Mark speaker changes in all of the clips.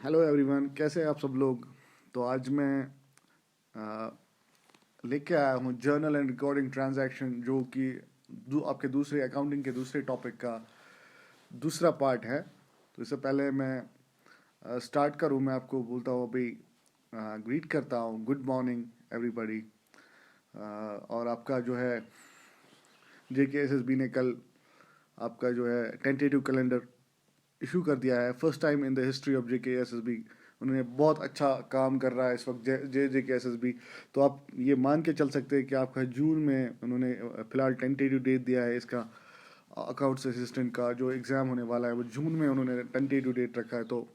Speaker 1: Hello everyone, कैसे हैं आप सब लोग। तो आज मैं आ, लेके आया हूँ जर्नल एंड रिकॉर्डिंग ट्रांजैक्शन, जो कि आपके दूसरे अकाउंटिंग के दूसरे टॉपिक का दूसरा पार्ट है। तो इससे पहले मैं स्टार्ट करूँ, मैं आपको बोलता हूँ अभी ग्रीट करता हूँ, गुड मॉर्निंग एवरीबॉडी। और आपका जो है JKSSB ने कल आपका जो है टेंटेटिव कैलेंडर इशू कर दिया है। First time in the history of JKSSB उन्होंने बहुत अच्छा काम कर रहा है इस वक्त JKSSB। तो आप ये मान के चल सकते हैं कि आपका जून में उन्होंने फिलहाल टेंटेटिव डेट दिया है इसका। अकाउंट्स असिस्टेंट का जो एग्ज़ाम होने वाला है वो जून में उन्होंने टेंटेटिव डेट रखा है। तो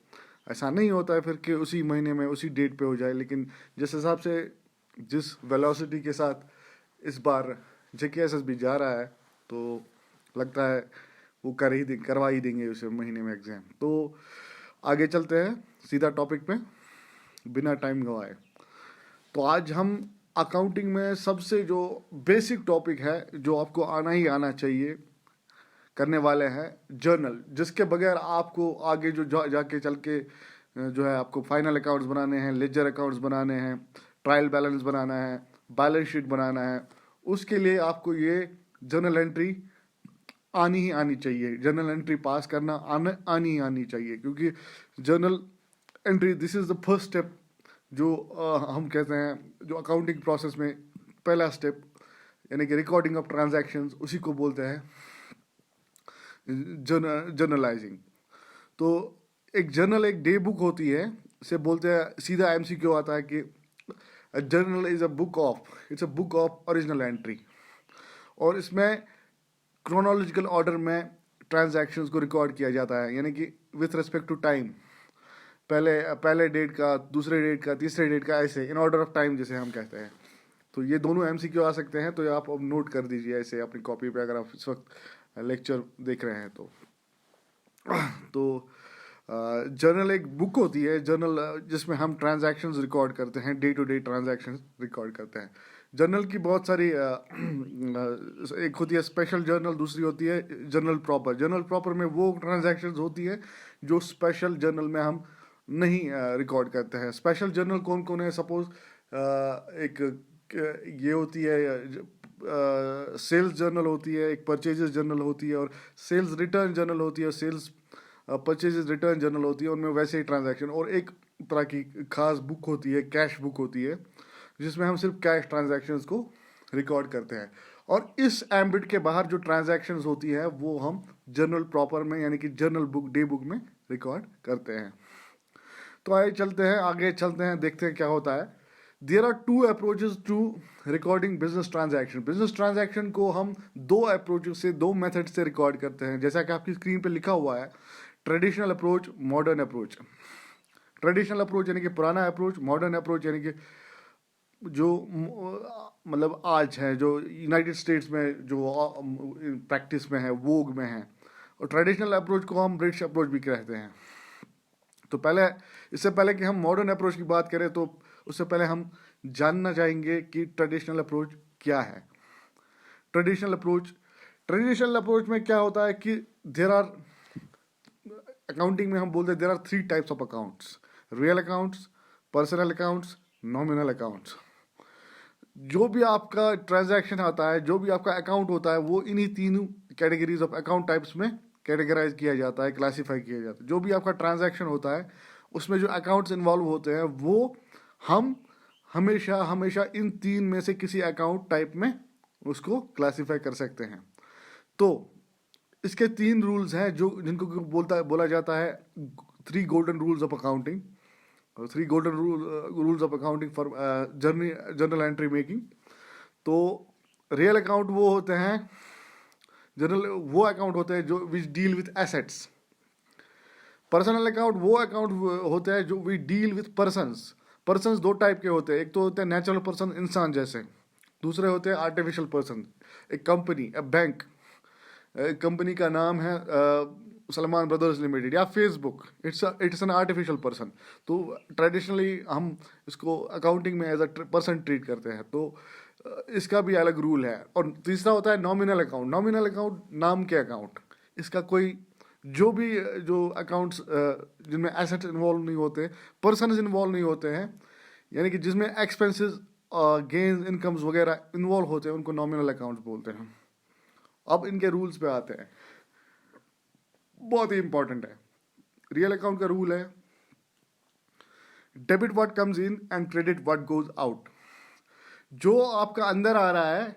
Speaker 1: ऐसा नहीं होता है फिर कि उसी महीने में उसी डेट पे हो जाए, लेकिन जिस हिसाब से जिस वेलोसिटी के साथ इस बार JKSSB जा रहा है, तो लगता है वो करवा ही देंगे उसे महीने में एग्ज़ाम। तो आगे चलते हैं सीधा टॉपिक पे बिना टाइम गवाए। तो आज हम अकाउंटिंग में सबसे जो बेसिक टॉपिक है, जो आपको आना ही आना चाहिए, करने वाले हैं जर्नल, जिसके बगैर आपको आगे जो जाके चल के जो है आपको फाइनल अकाउंट्स बनाने हैं, लेजर अकाउंट्स बनाने हैं, ट्रायल बैलेंस बनाना है, बैलेंस शीट बनाना है, उसके लिए आपको ये जर्नल एंट्री आनी ही आनी चाहिए। जर्नल एंट्री पास करना आनी ही आनी चाहिए, क्योंकि journal entry this is the first step, जो हम कहते हैं जो अकाउंटिंग प्रोसेस में पहला स्टेप, यानी कि रिकॉर्डिंग ऑफ ट्रांजैक्शंस, उसी को बोलते हैं जर्नलाइजिंग। तो एक जर्नल एक डे बुक होती है, से बोलते हैं, सीधा MCQ आता है कि journal is it's a book of original entry. और इसमें क्रोनोलॉजिकल ऑर्डर में ट्रांजैक्शंस को रिकॉर्ड किया जाता है, यानी कि विथ रिस्पेक्ट टू टाइम, पहले डेट का, दूसरे डेट का, तीसरे डेट का, ऐसे इन ऑर्डर ऑफ टाइम जिसे हम कहते हैं। तो ये दोनों MCQ आ सकते हैं, तो ये आप अब नोट कर दीजिए ऐसे अपनी कॉपी पे, अगर आप इस वक्त लेक्चर देख रहे हैं तो जर्नल एक बुक होती है, जर्नल जिसमें हम ट्रांजैक्शंस रिकॉर्ड करते हैं, day to day transactions record करते हैं। जर्नल की बहुत सारी एक होती है स्पेशल जर्नल, दूसरी होती है जर्नल प्रॉपर। जर्नल प्रॉपर में वो ट्रांजैक्शंस होती है जो स्पेशल जर्नल में हम नहीं रिकॉर्ड करते हैं। स्पेशल जर्नल कौन कौन है? सपोज ये होती है सेल्स जर्नल होती है, एक परचेजेस जर्नल होती है, और सेल्स रिटर्न जर्नल होती है, सेल्स परचेजेस रिटर्न जर्नल होती है, उनमें वैसे ही ट्रांजैक्शन। और एक तरह की खास बुक होती है, कैश बुक होती है, जिसमें हम सिर्फ कैश ट्रांजैक्शंस को रिकॉर्ड करते हैं। और इस एम्बिट के बाहर जो ट्रांजैक्शंस होती है वो हम जर्नल प्रॉपर में, यानी कि जर्नल बुक, डे बुक में रिकॉर्ड करते हैं। तो आगे चलते हैं, देखते हैं क्या होता है। There are two approaches to recording business transaction. Business transaction को हम दो अप्रोचेस से, दो मेथड से रिकॉर्ड करते हैं, जैसा कि आपकी स्क्रीन पे लिखा हुआ है, traditional approach, modern approach. Traditional approach यानी कि पुराना अप्रोच, मॉडर्न अप्रोच यानी कि जो मतलब आज है, जो यूनाइटेड स्टेट्स में जो प्रैक्टिस में है, वोग में है। और ट्रेडिशनल अप्रोच को हम ब्रिटिश अप्रोच भी कहते हैं। तो इससे पहले कि हम मॉडर्न अप्रोच की बात करें, तो उससे पहले हम जानना चाहेंगे कि ट्रेडिशनल अप्रोच क्या है। ट्रेडिशनल अप्रोच में क्या होता है कि देर आर, अकाउंटिंग में हम बोलते हैं there are 3 types of accounts: real accounts, personal accounts, nominal accounts. जो भी आपका ट्रांजैक्शन आता है, जो भी आपका अकाउंट होता है, वो इन्हीं तीनों कैटेगरीज ऑफ अकाउंट टाइप्स में कैटेगराइज किया जाता है, क्लासीफाई किया जाता है। जो भी आपका ट्रांजैक्शन होता है, उसमें जो अकाउंट्स इन्वॉल्व होते हैं, वो हम हमेशा हमेशा इन तीन में से किसी अकाउंट टाइप में उसको क्लासीफाई कर सकते हैं। तो इसके 3 रूल्स हैं, जो जिनको बोला जाता है 3 golden rules of accounting, 3 golden rules of accounting for journal entry making. तो रियल अकाउंट वो होते हैं, जनरल वो अकाउंट होते हैं जो which deal with assets. Personal account वो अकाउंट होते हैं जो we deal with persons. Persons 2 type के होते हैं, एक तो होते हैं नेचुरल पर्सन, इंसान जैसे, दूसरे होते हैं आर्टिफिशियल पर्सन। एक कंपनी, अ बैंक, कंपनी का नाम है सलमान ब्रदर्स लिमिटेड या Facebook, it's an artificial person. तो ट्रेडिशनली हम इसको अकाउंटिंग में एज अ पर्सन ट्रीट करते हैं। तो इसका भी अलग रूल है। और तीसरा होता है नॉमिनल अकाउंट। नॉमिनल अकाउंट नाम के अकाउंट, इसका कोई जो भी जो अकाउंट्स जिनमें एसेट्स इन्वॉल्व नहीं होते, पर्सनस इन्वॉल्व नहीं होते हैं, यानी कि जिसमें एक्सपेंसेस, गेन्स, इनकम्स वगैरह इन्वॉल्व होते हैं, उनको नॉमिनल अकाउंट्स बोलते हैं। अब इनके रूल्स पे आते हैं, बहुत ही इंपॉर्टेंट है। रियल अकाउंट का रूल है debit what comes in and credit what goes out. जो आपका अंदर आ रहा है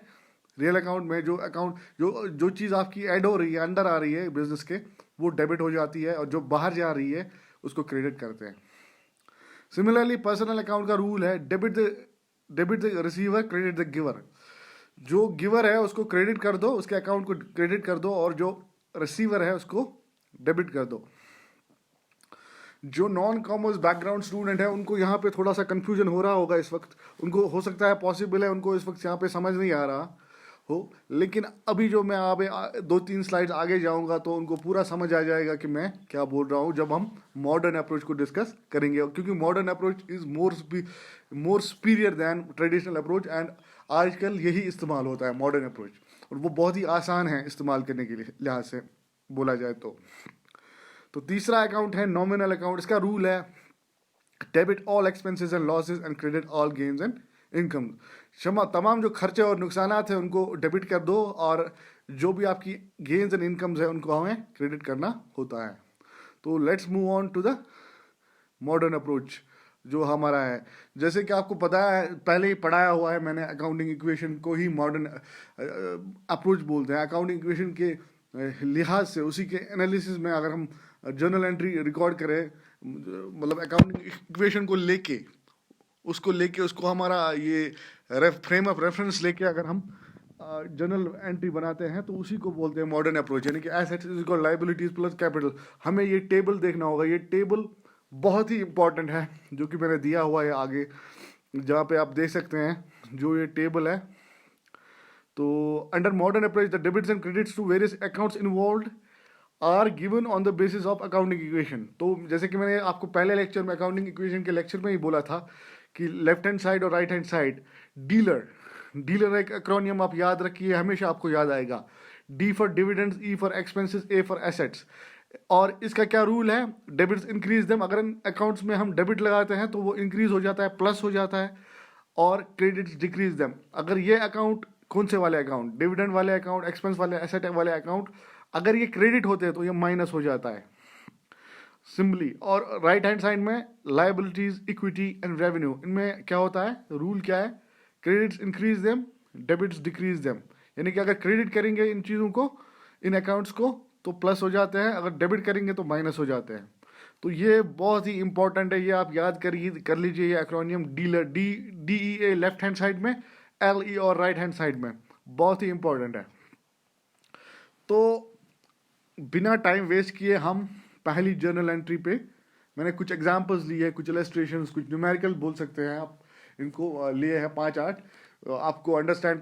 Speaker 1: रियल अकाउंट में, जो अकाउंट जो जो चीज़ आपकी ऐड हो रही है, अंदर आ रही है बिजनेस के, वो डेबिट हो जाती है, और जो बाहर जा रही है उसको क्रेडिट करते हैं। सिमिलरली पर्सनल अकाउंट का रूल है debit the receiver, credit the giver. जो गिवर है उसको क्रेडिट कर दो, उसके अकाउंट को क्रेडिट कर दो, और जो रिसीवर है उसको डेबिट कर दो। जो नॉन कॉमर्स बैकग्राउंड स्टूडेंट है उनको यहाँ पे थोड़ा सा कंफ्यूजन हो रहा होगा इस वक्त, उनको हो सकता है, पॉसिबल है उनको इस वक्त यहाँ पे समझ नहीं आ रहा हो, लेकिन अभी जो मैं आगे 2-3 स्लाइड्स आगे जाऊंगा तो उनको पूरा समझ आ जाएगा कि मैं क्या बोल रहा हूँ, जब हम मॉडर्न अप्रोच को डिस्कस करेंगे, क्योंकि modern approach is more superior then traditional approach, and आजकल यही इस्तेमाल होता है मॉडर्न अप्रोच, और वो बहुत ही आसान है इस्तेमाल करने के लिए लिहाज से बोला जाए तो तीसरा अकाउंट है नॉमिनल अकाउंट। इसका रूल है debit all expenses and losses and credit all gains and income. तमाम जो खर्चे और नुकसानात हैं उनको डेबिट कर दो, और जो भी आपकी गेन्स एंड इनकम्स है उनको हमें क्रेडिट करना होता है। तो let's move on to the modern approach जो हमारा है। जैसे कि आपको पता है, पहले ही पढ़ाया हुआ है मैंने, अकाउंटिंग इक्वेशन को ही मॉडर्न अप्रोच बोलते हैं। अकाउंटिंग इक्वेशन के लिहाज से, उसी के एनालिसिस में अगर हम जर्नल एंट्री रिकॉर्ड करें, मतलब अकाउंटिंग इक्वेशन को लेके उसको हमारा ये फ्रेम ऑफ रेफरेंस लेके अगर हम जर्नल एंट्री बनाते हैं तो उसी को बोलते हैं मॉडर्न अप्रोच, यानी कि assets is equal liabilities plus capital. हमें ये टेबल देखना होगा, ये टेबल बहुत ही इंपॉर्टेंट है जो कि मैंने दिया हुआ है आगे, जहाँ पे आप देख सकते हैं जो ये टेबल है। तो under modern approach the debits and credits to various accounts involved are given on the basis of accounting equation. तो जैसे कि मैंने आपको पहले लेक्चर में, अकाउंटिंग इक्वेशन के लेक्चर में ही बोला था कि लेफ्ट हैंड साइड और राइट हैंड साइड, डीलर एक एक्रोनियम आप याद रखिए, हमेशा आपको याद आएगा। D for dividends, E for expenses, A for assets. और इसका क्या रूल है, डेबिट्स इंक्रीज देम। अगर अकाउंट्स में हम डेबिट लगाते हैं तो वो इंक्रीज हो जाता है, प्लस हो जाता है, और क्रेडिट्स डिक्रीज देम। अगर ये अकाउंट, कौन से वाले अकाउंट, डिविडेंड वाले अकाउंट, एक्सपेंस वाले, एसेट वाले अकाउंट, अगर ये क्रेडिट होते हैं तो ये माइनस हो जाता है सिंपली। और राइट हैंड साइड में लायबिलिटीज, इक्विटी एंड रेवेन्यू, इनमें क्या होता है, रूल क्या है, credits increase them, debits decrease them. यानी कि अगर क्रेडिट करेंगे इन चीज़ों को, इन अकाउंट्स को, तो प्लस हो जाते हैं, अगर डेबिट करेंगे तो माइनस हो जाते हैं। तो ये बहुत ही इंपॉर्टेंट है, ये आप याद कर लीजिए। ये एक्रोनियम डीलर, डी ई ए लेफ्ट हैंड साइड में, एल ई और राइट हैंड साइड में, बहुत ही इंपॉर्टेंट है। तो बिना टाइम वेस्ट किए हम पहली जर्नल एंट्री पे, मैंने कुछ एग्जांपल्स लिए, कुछ इलस्ट्रेशंस, कुछ न्यूमेरिकल बोल सकते हैं आप इनको, लिए हैं 5-8 आपको अंडरस्टैंड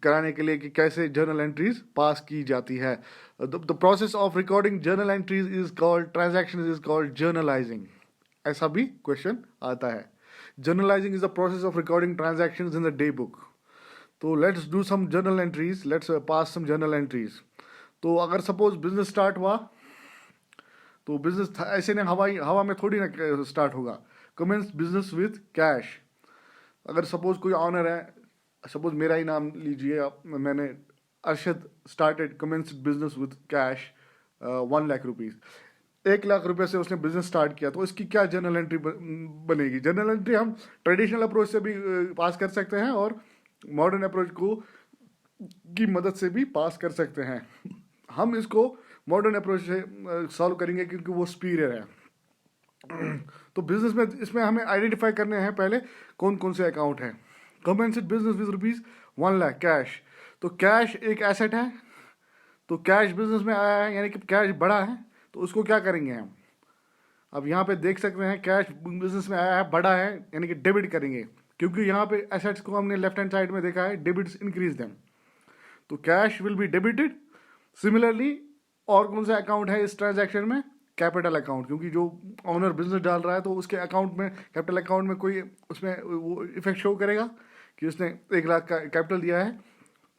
Speaker 1: कराने के लिए कि कैसे जर्नल एंट्रीज पास की जाती है। The process of recording journal entries is called, transaction is called journalising. ऐसा भी क्वेश्चन आता है। Journalising is the process of recording transactions in the day book. तो let's do some journal entries, let's pass some journal entries. तो अगर suppose business start हुआ, तो business ऐसे ने हवा में थोड़ी ना स्टार्ट होगा। Commence business with cash. अगर सपोज कोई ऑनर है, सपोज मेरा ही नाम लीजिए आप, मैंने Arshad started commence business with cash 1 lakh rupees, 1 lakh रुपए से उसने बिजनेस स्टार्ट किया, तो इसकी क्या जर्नल एंट्री बनेगी। जर्नल एंट्री हम ट्रेडिशनल अप्रोच से भी पास कर सकते हैं और मॉडर्न अप्रोच को की मदद से भी पास कर सकते हैं। हम इसको मॉडर्न अप्रोच से सॉल्व करेंगे क्योंकि वो सुपीरियर है। तो बिजनेस में इसमें हमें आइडेंटिफाई करने हैं पहले कौन कौन से अकाउंट हैं। Commenced business with rupees 1 lakh cash. तो कैश एक एसेट है, तो कैश बिजनेस में आया है, यानी कि कैश बड़ा है, तो उसको क्या करेंगे हम। अब यहाँ पे देख सकते हैं कैश बिजनेस में आया है, बड़ा है, यानी कि डेबिट करेंगे, क्योंकि यहाँ पे एसेट्स को हमने लेफ्ट हैंड साइड में देखा है, डेबिट्स इंक्रीज देम, तो cash will be debited. Similarly और कौन सा अकाउंट है इस ट्रांजैक्शन में, कैपिटल अकाउंट, क्योंकि जो ऑनर बिजनेस डाल रहा है तो उसके अकाउंट में, कैपिटल अकाउंट में कोई उसमें वो इफेक्ट शो करेगा कि उसने 1 लाख का कैपिटल दिया है,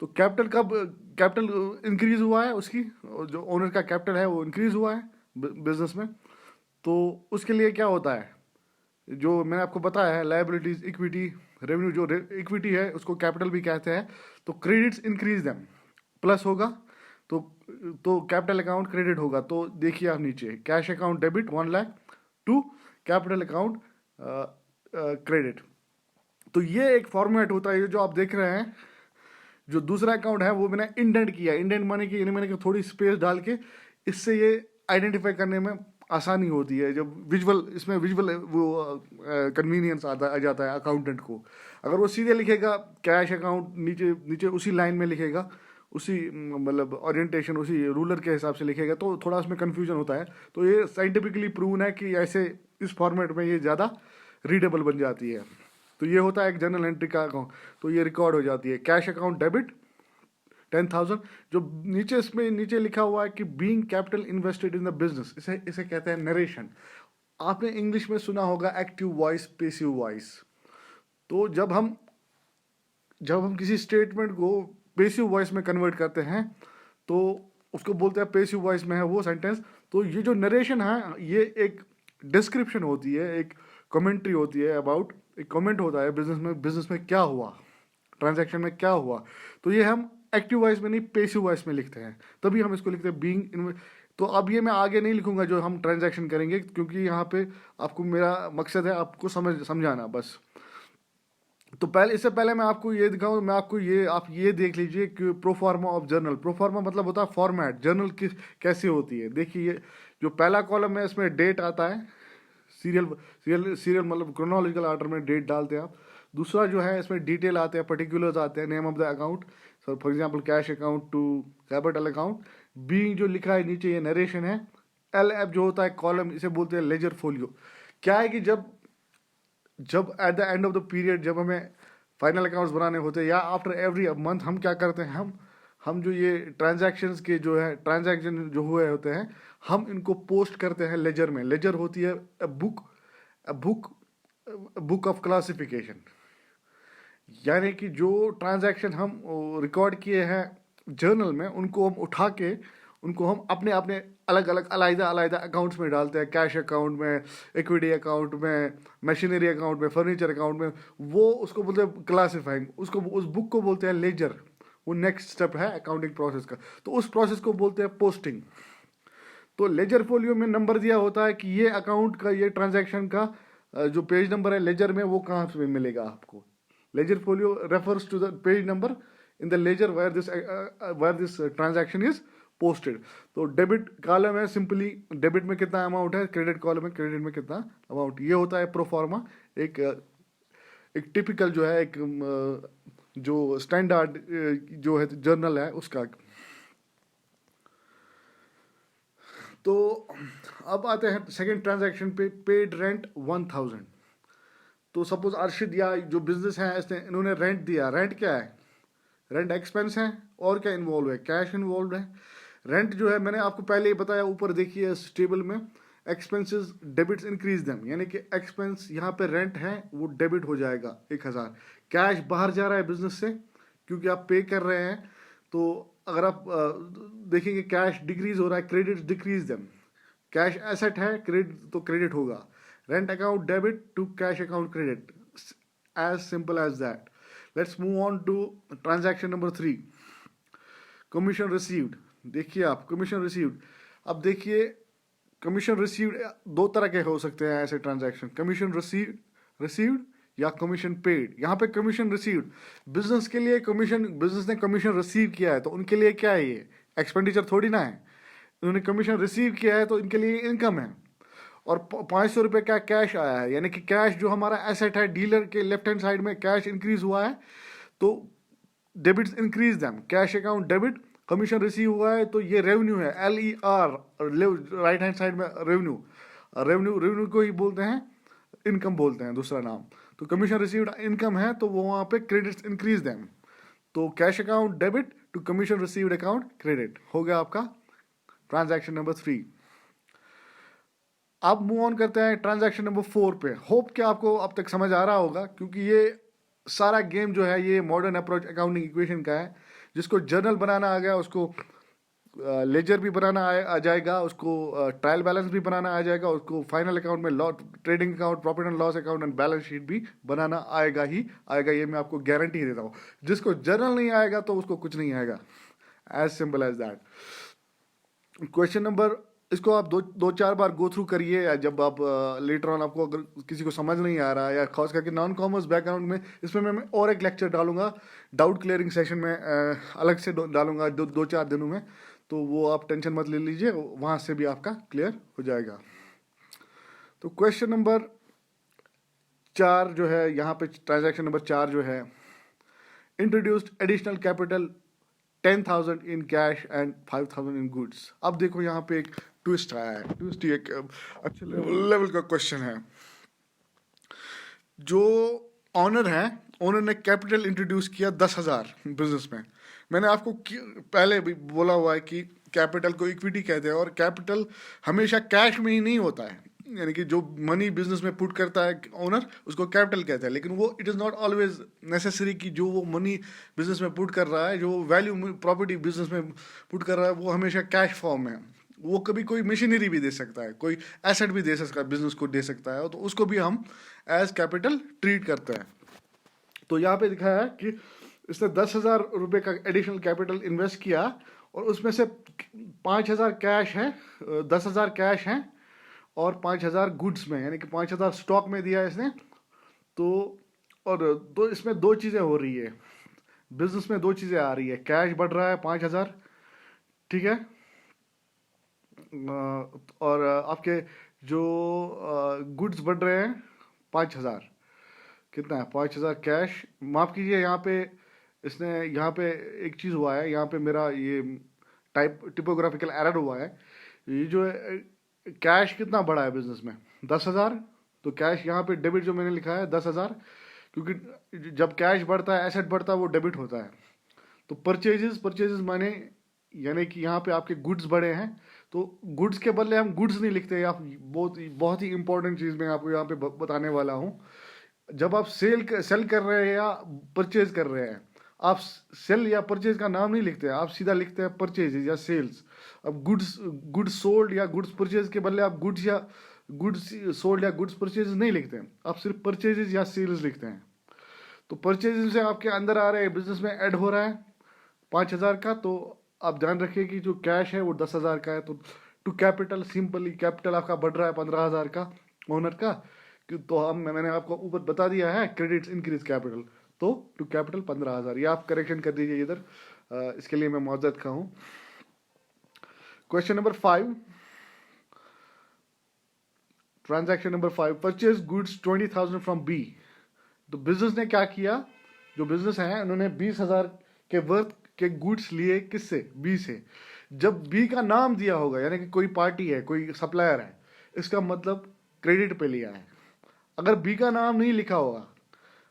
Speaker 1: तो कैपिटल इंक्रीज हुआ है, उसकी जो ओनर का कैपिटल है वो इंक्रीज हुआ है बिजनेस में। तो उसके लिए क्या होता है, जो मैंने आपको बताया है, लायबिलिटीज, इक्विटी, रेवेन्यू। जो इक्विटी है उसको कैपिटल भी कहते हैं। तो क्रेडिट्स इंक्रीज देम, प्लस होगा तो कैपिटल अकाउंट क्रेडिट होगा। तो देखिए आप नीचे, cash account debit 1 lakh to capital account credit. तो ये एक फॉर्मेट होता है जो आप देख रहे हैं। जो दूसरा अकाउंट है वो मैंने इंडेंट किया, इंडेंट माने कि मैंने थोड़ी स्पेस डाल के, इससे ये आइडेंटिफाई करने में आसानी होती है। जब इसमें विजुअल वो कन्वीनियंस आ जाता है अकाउंटेंट को। अगर वो सीधे लिखेगा कैश अकाउंट, नीचे नीचे उसी लाइन में लिखेगा, उसी मतलब ओरिएंटेशन, उसी रूलर के हिसाब से लिखेगा, तो थोड़ा उसमें कन्फ्यूजन होता है। तो ये साइंटिफिकली प्रूवन है कि ऐसे इस फॉर्मेट में ये ज़्यादा रीडेबल बन जाती है। तो ये होता है एक जर्नल एंट्री का अकाउंट, तो ये रिकॉर्ड हो जाती है। Cash account debit 10,000। जो नीचे इसमें नीचे लिखा हुआ है कि being capital invested in the business, इसे कहते हैं नरेशन। आपने इंग्लिश में सुना होगा एक्टिव वॉइस, पैसिव वॉइस। तो जब हम किसी स्टेटमेंट को पैसिव वॉइस में कन्वर्ट करते हैं तो उसको बोलते हैं पैसिव वॉइस में है वो सेंटेंस। तो ये जो नरेशन है ये एक डिस्क्रिप्शन होती है, एक कमेंट्री होती है अबाउट, एक कमेंट होता है बिजनेस में क्या हुआ, ट्रांजैक्शन में क्या हुआ। तो ये हम एक्टिव वॉइस में नहीं, पैसिव वॉइस में लिखते हैं, तभी हम इसको लिखते हैं बीइंग। तो अब ये मैं आगे नहीं लिखूंगा जो हम ट्रांजैक्शन करेंगे, क्योंकि यहाँ पे आपको, मेरा मकसद है आपको समझाना बस। तो इससे पहले मैं आपको ये दिखाऊं, मैं आपको आप ये देख लीजिए कि प्रोफार्मा ऑफ जर्नल। प्रोफार्मा मतलब होता है फॉर्मेट, जर्नल कैसे होती है। देखिए ये जो पहला कॉलम है इसमें डेट आता है, सीरियल मतलब क्रोनोलॉजिकल ऑर्डर में डेट डालते हैं आप। दूसरा जो है इसमें डिटेल आते हैं, पर्टिकुलर्स आते हैं, name of the account, so for example cash account to capital account. B जो लिखा है नीचे ये नरेशन है। एल एफ जो होता है कॉलम, इसे बोलते हैं लेजर फोलियो। क्या है कि जब at the end of the period, जब हमें फाइनल अकाउंट्स बनाने होते हैं या आफ्टर एवरी मंथ, हम क्या करते हैं, हम जो ये ट्रांजैक्शंस के जो है ट्रांजैक्शन जो हुए होते हैं, हम इनको पोस्ट करते हैं लेजर में। लेजर होती है बुक ऑफ क्लासिफिकेशन, यानी कि जो ट्रांजैक्शन हम रिकॉर्ड किए हैं जर्नल में, उनको हम उठा के उनको हम अपने अपने अलग अलग अलग अकाउंट्स में डालते हैं। कैश अकाउंट में, इक्विटी अकाउंट में, मशीनरी अकाउंट में, फर्नीचर अकाउंट में। वो उसको बोलते हैं क्लासिफाइंग, उस बुक को बोलते हैं लेजर। वो नेक्स्ट स्टेप है अकाउंटिंग प्रोसेस का, तो उस प्रोसेस को बोलते हैं पोस्टिंग। तो लेजर फोलियो में नंबर दिया होता है कि ये अकाउंट का, ये ट्रांजैक्शन का जो पेज नंबर है लेजर में, वो कहाँ से मिलेगा आपको। Ledger folio refers to the page number in the ledger where this transaction is posted. तो डेबिट कॉलम है, सिंपली डेबिट में कितना अमाउंट है, क्रेडिट कॉलम में क्रेडिट में कितना अमाउंट। ये होता है प्रोफार्मा, एक टिपिकल जो है, एक जो स्टैंडर्ड जो है जर्नल है उसका। तो अब आते हैं सेकंड ट्रांजैक्शन पे, पेड रेंट 1,000। तो सपोज अर्शिद या जो बिजनेस है इन्होंने रेंट दिया। रेंट क्या है, रेंट एक्सपेंस है, और क्या इन्वॉल्व है, कैश इन्वॉल्व है। रेंट जो है मैंने आपको पहले ही बताया, ऊपर देखिए इस टेबल में, एक्सपेंसेस डेबिट्स इंक्रीज देम, यानी कि एक्सपेंस यहाँ पे रेंट है वो डेबिट हो जाएगा 1,000। कैश बाहर जा रहा है बिजनेस से क्योंकि आप पे कर रहे हैं। तो अगर आप देखेंगे कैश डिक्रीज हो रहा है, credit decrease them. Cash asset है, क्रेडिट तो क्रेडिट होगा। Rent account debit to cash account credit, as simple as that. Let's move on to transaction number 3, commission received. देखिए आप, कमीशन रिसीव्ड। अब देखिए कमीशन रिसीव्ड दो तरह के हो सकते हैं ऐसे ट्रांजैक्शन, कमीशन रिसीव्ड या कमीशन पेड। यहाँ पे कमीशन रिसीव्ड, बिजनेस के लिए कमीशन, बिजनेस ने कमीशन रिसीव किया है तो उनके लिए क्या है, ये एक्सपेंडिचर थोड़ी ना है। उन्होंने कमीशन रिसीव किया है तो इनके लिए इनकम है। और 500 रुपये का कैश आया है, यानी कि कैश जो हमारा एसेट है, डीलर के लेफ्ट हैंड साइड में कैश इंक्रीज हुआ है तो debits increase them. Cash account debit, commission receive हुआ है तो ये रेवेन्यू है, LER, राइट हैंड साइड में रेवेन्यू। रेवेन्यू को ही बोलते हैं, इनकम बोलते हैं दूसरा नाम। तो कमीशन रिसीव्ड इनकम है तो वो वहाँ पे क्रेडिट्स इंक्रीज देम। तो cash account debit to commission received account credit हो गया आपका ट्रांजैक्शन नंबर 3। अब मूव ऑन करते हैं ट्रांजैक्शन नंबर 4 पे। होप कि आपको अब तक समझ आ रहा होगा, क्योंकि ये सारा गेम जो है ये मॉडर्न अप्रोच अकाउंटिंग इक्वेशन का है। जिसको जर्नल बनाना आ गया उसको लेजर भी बनाना आ जाएगा, उसको ट्रायल बैलेंस भी बनाना आ जाएगा, उसको फाइनल अकाउंट में trading account, profit and loss account and balance sheet भी बनाना आएगा ही आएगा, ये मैं आपको गारंटी देता हूँ। जिसको जर्नल नहीं आएगा तो उसको कुछ नहीं आएगा, as simple as that. Question number, इसको आप दो चार बार गो थ्रू करिए, या जब आप लेटर ऑन आपको अगर किसी को समझ नहीं आ रहा है, या खास करके नॉन कॉमर्स बैकग्राउंड में, इसमें मैं और एक लेक्चर डालूंगा डाउट क्लियरिंग सेशन में, अलग से डालूंगा दो चार दिनों में, तो वो आप टेंशन मत ले लीजिए, वहाँ से भी आपका क्लियर हो जाएगा। तो क्वेश्चन नंबर 4 जो है यहाँ पे, ट्रांजैक्शन नंबर 4 जो है, introduced additional capital 10,000 in cash and 5,000 in goods. अब देखो यहाँ पे एक ट्विस्ट आया है, ट्विस्ट एक अच्छे लेवल का क्वेश्चन है। जो ऑनर है, ओनर ने कैपिटल इंट्रोड्यूस किया 10,000 बिजनेस में। मैंने आपको पहले भी बोला हुआ है कि कैपिटल को इक्विटी कहते हैं, और कैपिटल हमेशा कैश में ही नहीं होता है, यानी कि जो मनी बिजनेस में पुट करता है ओनर उसको कैपिटल कहते हैं, लेकिन वो it is not always necessary कि जो वो मनी बिजनेस में पुट कर रहा है, जो वैल्यू प्रॉपर्टी बिजनेस में पुट कर रहा है, वो हमेशा कैश फॉर्म में। वो कभी कोई मशीनरी भी दे सकता है, कोई एसेट भी दे सकता है, बिजनेस को दे सकता है, तो उसको भी हम एज कैपिटल ट्रीट करते हैं। तो यहाँ पे दिखाया है कि इसने 10,000 रुपये का एडिशनल कैपिटल इन्वेस्ट किया, और उसमें से 5,000 कैश है, 10,000 कैश हैं, और 5,000 गुड्स में, यानी कि 5,000 स्टॉक में दिया इसने। तो और इसमें दो चीज़ें हो रही है बिजनेस में, दो चीज़ें आ रही है, कैश बढ़ रहा है 5,000, ठीक है, और आपके जो गुड्स बढ़ रहे हैं 5,000, कितना है 5,000 कैश, माफ़ कीजिए यहाँ पे इसने, यहाँ पे एक चीज़ हुआ है, यहाँ पे मेरा ये टिपोग्राफिकल एरर हुआ है। ये जो कैश कितना बढ़ा है बिजनेस में 10,000, तो कैश यहाँ पे डेबिट जो मैंने लिखा है 10,000, क्योंकि जब कैश बढ़ता है, एसेट बढ़ता है, वो डेबिट होता है। तो परचेजेस माने, यानी कि यहाँ पे आपके गुड्स बढ़े हैं, तो गुड्स के बदले हम गुड्स नहीं लिखते। आप बहुत ही इंपॉर्टेंट चीज़ मैं आपको यहाँ पे बताने वाला हूँ। जब आप सेल कर रहे हैं या परचेज कर रहे हैं, आप सेल या परचेज का नाम नहीं लिखते, आप सीधा लिखते हैं परचेज या सेल्स। अब गुड्स सोल्ड या गुड्स परचेज के बदले आप गुड्स सोल्ड या गुड्स परचेज नहीं लिखते हैं, आप सिर्फ परचेजेज या सेल्स लिखते हैं। तो परचेज से आपके अंदर आ रहे हैं, बिजनेस में ऐड हो रहा है 5,000 का, तो आप ध्यान रखिए कि जो कैश है वो 10,000 का है। तो टू कैपिटल, सिंपली कैपिटल आपका बढ़ रहा है 15,000 का ओनर का, तो मैंने आपको ऊपर बता दिया है क्रेडिट्स इंक्रीज कैपिटल, तो टू कैपिटल 15,000, ये आप करेक्शन कर दीजिए इधर, इसके लिए मैं मौजूद का हूँ। Question number 5, transaction number 5, purchase goods 20,000 from B. तो बिजनेस ने क्या किया, जो बिजनेस है उन्होंने 20,000 के वर्थ के गुड्स लिए, किससे, बी से। जब बी का नाम दिया होगा, यानी कि कोई पार्टी है, कोई सप्लायर है, इसका मतलब क्रेडिट पे लिया है। अगर बी का नाम नहीं लिखा होगा,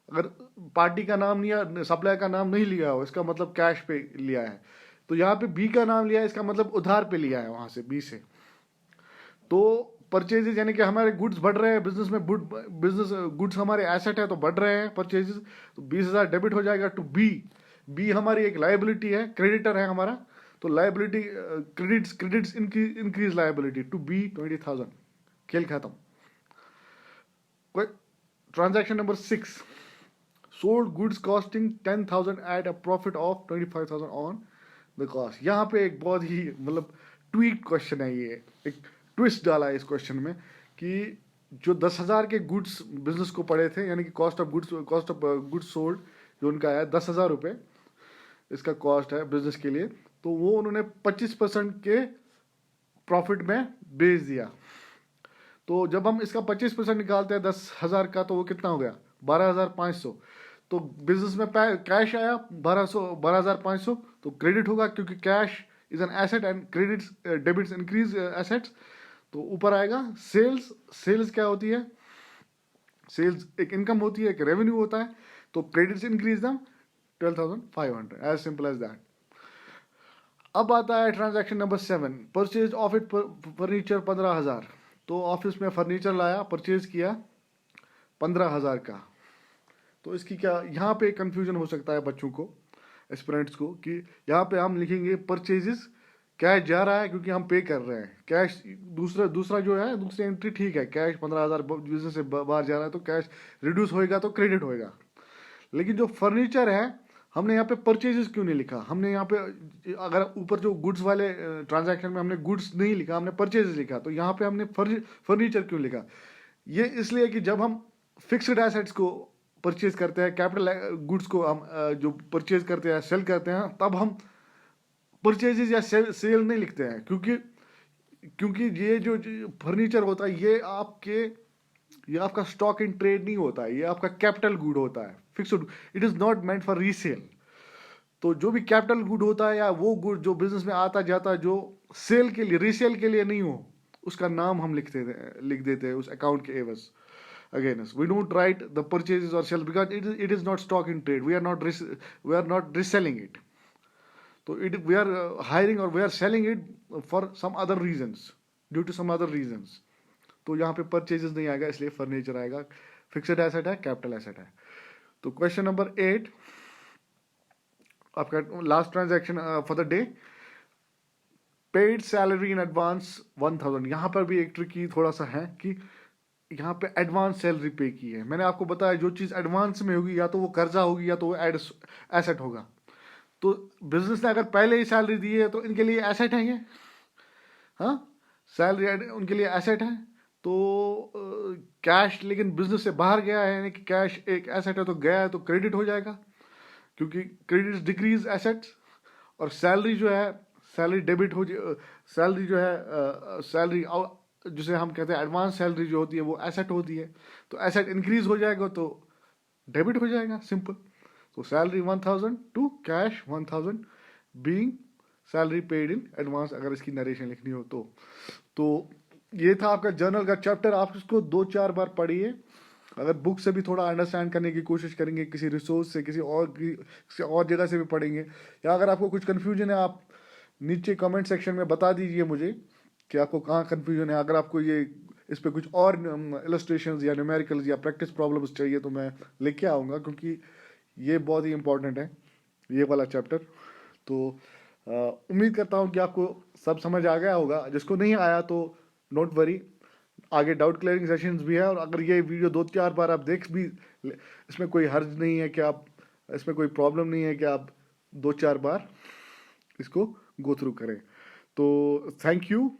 Speaker 1: अगर पार्टी का नाम नहीं, सप्लायर का नाम नहीं लिया हो, इसका मतलब कैश पे लिया है। तो यहाँ पे बी का नाम लिया है, इसका मतलब उधार पे लिया है वहां से, बी से। तो परचेजेस, यानी कि हमारे गुड्स बढ़ रहे हैं बिजनेस में, बिजनेस गुड्स हमारे एसेट है तो बढ़ रहे हैं परचेजेस, तो 20,000 डेबिट हो जाएगा टू बी। बी हमारी एक लायबिलिटी है, क्रेडिटर है हमारा, तो liability credits increase liability to B 20,000, खेल खत्म। Transaction number 6, sold goods costing 10,000 at a profit of 25,000 on the cost. यहाँ पे एक बहुत ही मतलब ट्वीट क्वेश्चन है, ये एक ट्विस्ट डाला है इस क्वेश्चन में, कि जो 10,000 के गुड्स बिजनेस को पड़े थे, यानी कि कॉस्ट ऑफ गुड्स सोल्ड जो उनका है 10,000 रुपये, इसका कॉस्ट है बिजनेस के लिए, तो वो उन्होंने 25% के प्रॉफिट में बेच दिया। तो जब हम इसका 25% निकालते हैं 10,000 का, तो वो कितना हो गया 12,500। तो बिजनेस में कैश आया 12,500, तो क्रेडिट होगा, क्योंकि cash is an asset and credits debits increase assets, तो ऊपर आएगा सेल्स क्या होती है, सेल्स एक इनकम होती है, एक रेवेन्यू होता है, तो credits increase the 12,500, as simple as that. अब आता है transaction number 7, purchase office furniture 15,000। तो ऑफिस में फर्नीचर लाया, परचेज किया 15,000 का। तो इसकी क्या, यहाँ पे कंफ्यूजन हो सकता है बच्चों को, एस्पिरेंट्स को कि यहाँ पे हम लिखेंगे परचेजेस, कैश जा रहा है क्योंकि हम पे कर रहे हैं कैश। दूसरा जो है, दूसरी एंट्री ठीक है, कैश 15,000 बिजनेस से बाहर जा रहा है तो कैश रिड्यूस होएगा तो क्रेडिट होएगा। लेकिन जो फर्नीचर है, हमने यहाँ पे परचेजेस क्यों नहीं लिखा? हमने यहाँ पे अगर ऊपर जो गुड्स वाले ट्रांजैक्शन में हमने गुड्स नहीं लिखा, हमने परचेजेस लिखा, तो यहाँ पे हमने फर्नीचर क्यों लिखा? ये इसलिए कि जब हम फिक्स्ड एसेट्स को परचेज करते हैं, कैपिटल गुड्स को हम जो परचेज करते हैं, सेल करते हैं, तब हम परचेजेस या सेल नहीं लिखते हैं, क्योंकि ये जो फर्नीचर होता है ये आपका स्टॉक इन ट्रेड नहीं होता है, ये आपका कैपिटल गुड होता है, fixed. It is not meant for resale. तो जो भी कैपिटल गुड होता है या वो गुड जो बिजनेस में आता जाता है, जो सेल के लिए, रीसेल के लिए नहीं हो, उसका नाम हम लिख देते हैं उस अकाउंट के एवज against. We don't write the purchases और sale because it is not stock in trade, we are not reselling it. तो वी आर हायरिंग और we are selling it for some other reasons, due to some other reasons. तो यहाँ पे purchases नहीं आएगा, इसलिए furniture आएगा। Fixed asset है, कैपिटल एसेट है। तो क्वेश्चन नंबर 8 आपका last transaction for the day, paid salary in advance 1,000। यहाँ पर भी एक ट्रिकी थोड़ा सा है कि यहाँ पे एडवांस सैलरी पे की है। मैंने आपको बताया जो चीज़ एडवांस में होगी या तो वो कर्जा होगी या तो वो एसेट होगा। तो बिजनेस ने अगर पहले ही सैलरी दी है तो इनके लिए एसेट है ये, हाँ, सैलरी उनके लिए एसेट है। तो कैश लेकिन बिजनेस से बाहर गया है, यानी कि कैश एक एसेट है तो गया है तो क्रेडिट हो जाएगा, क्योंकि क्रेडिट डिक्रीज एसेट्स। और सैलरी जो है, सैलरी डेबिट हो, सैलरी जो है सैलरी जिसे हम कहते हैं एडवांस सैलरी जो होती है वो एसेट होती है। तो एसेट इंक्रीज हो जाएगा तो डेबिट हो जाएगा, सिंपल। तो salary 1,000 to cash 1,000 being salary paid in advance, अगर इसकी नरेशन लिखनी हो तो ये था आपका जर्नल का चैप्टर। आप इसको 2-4 बार पढ़िए। अगर बुक से भी थोड़ा अंडरस्टैंड करने की कोशिश करेंगे, किसी रिसोर्स से, किसी और जगह से भी पढ़ेंगे, या अगर आपको कुछ कन्फ्यूजन है आप नीचे कमेंट सेक्शन में बता दीजिए मुझे कि आपको कहाँ कन्फ्यूजन है। अगर आपको ये इस पर कुछ और इलस्ट्रेशंस या न्यूमेरिकल्स या प्रैक्टिस प्रॉब्लम्स चाहिए तो मैं लेके आऊँगा, क्योंकि ये बहुत ही इंपॉर्टेंट है ये वाला चैप्टर। तो उम्मीद करता हूँ कि आपको सब समझ आ गया होगा। जिसको नहीं आया तो डोंट वरी, आगे डाउट क्लियरिंग सेशंस भी है। और अगर ये वीडियो 2-4 बार आप देख भी, इसमें कोई हर्ज नहीं है कि आप, इसमें कोई प्रॉब्लम नहीं है कि आप 2-4 बार इसको गो थ्रू करें। तो थैंक यू।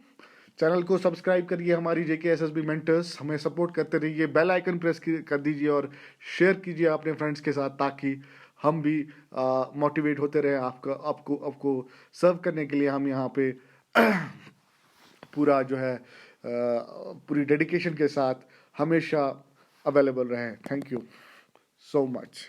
Speaker 1: चैनल को सब्सक्राइब करिए, हमारी JKSSB मेंटर्स, हमें सपोर्ट करते रहिए। बेल आइकन प्रेस कर दीजिए और शेयर कीजिए अपने फ्रेंड्स के साथ, ताकि हम भी मोटिवेट होते रहे आपको सर्व करने के लिए। हम यहाँ पे पूरा जो है पूरी डेडिकेशन के साथ हमेशा अवेलेबल रहें। Thank you so much.